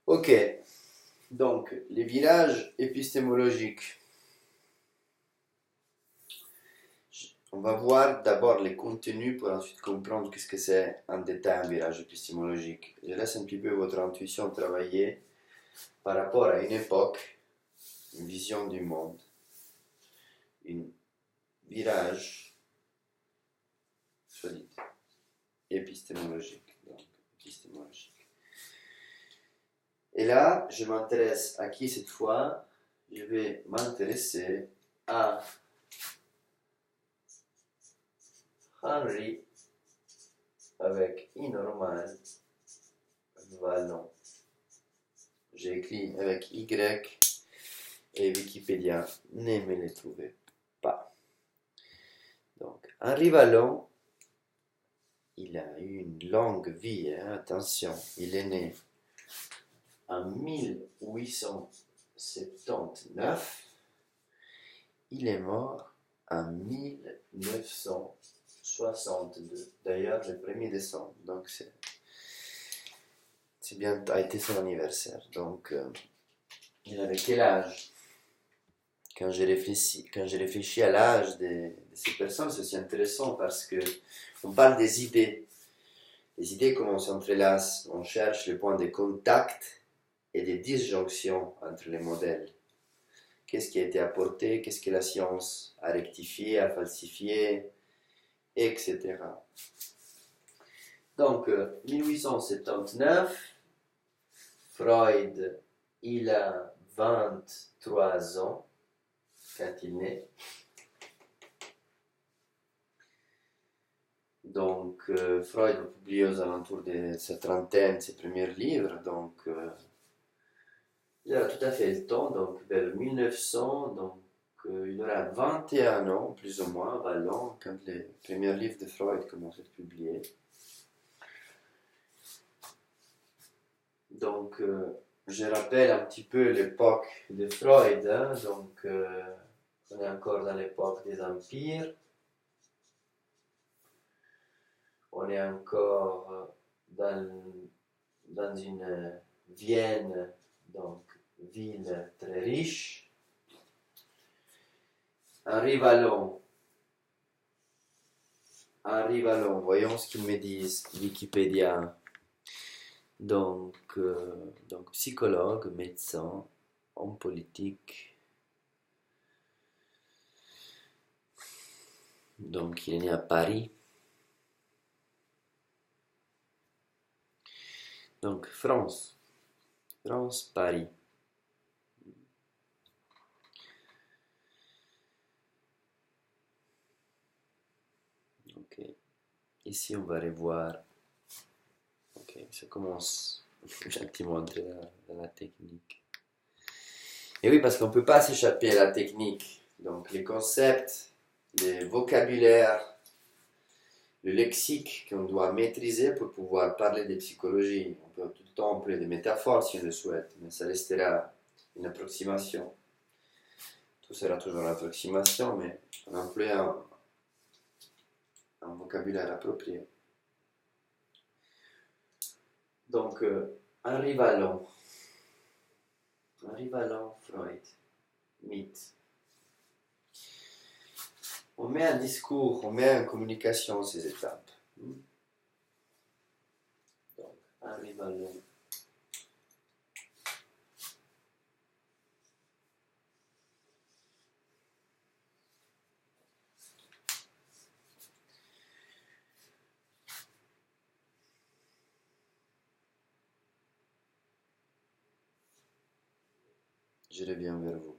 Ok, donc les virages épistémologiques. On va voir d'abord les contenus pour ensuite comprendre qu'est-ce que c'est en détail un virage épistémologique. Je laisse un petit peu votre intuition travailler par rapport à une époque, une vision du monde, un virage, soit dit, épistémologique. Donc, épistémologique. Et là, je m'intéresse à qui cette fois? Je vais m'intéresser à Henri avec I normal Vallon. J'ai écrit avec Y et Wikipédia ne me les trouvait pas. Donc, Henri Vallon, il a eu une longue vie, hein, attention, il est né en 1879, il est mort en 1962, d'ailleurs le 1er décembre, donc c'est bien, a été son anniversaire. Donc, il avait quel âge? Quand j'ai réfléchi à l'âge de ces personnes, c'est aussi intéressant parce que on parle des idées. Les idées, comment on s'entrelacent, on cherche le point de contact et des disjonctions entre les modèles. Qu'est-ce qui a été apporté, qu'est-ce que la science a rectifié, a falsifié, etc. Donc, 1879, Freud, il a 23 ans quand il naît. Donc, Freud a publié aux alentours de sa trentaine ses premiers livres. Donc, il aura tout à fait le temps. Donc, vers 1900, donc, il aura 21 ans, plus ou moins, Vallon, quand les premiers livres de Freud commencent à être publiés. Donc, je rappelle un petit peu l'époque de Freud. Hein, donc, on est encore dans l'époque des empires. On est encore dans une Vienne, donc ville très riche. Henri Vallon, voyons ce qu'ils me disent, Wikipédia. Donc psychologue, médecin, homme politique. Donc il est né à Paris. Donc France, Paris. Ok. Ici on va revoir. Ok, ça commence gentiment à entrer dans la technique. Et oui, parce qu'on ne peut pas s'échapper à la technique. Donc les concepts, les vocabulaires, le lexique qu'on doit maîtriser pour pouvoir parler de psychologie. On peut tout le temps employer des métaphores si on le souhaite, mais ça restera une approximation. Tout sera toujours une approximation, mais on emploie un vocabulaire approprié. Donc, Henri Vallon, Freud, mythe. On met un discours, on met en communication ces étapes. Donc, Henri Vallon. Je reviens vers vous.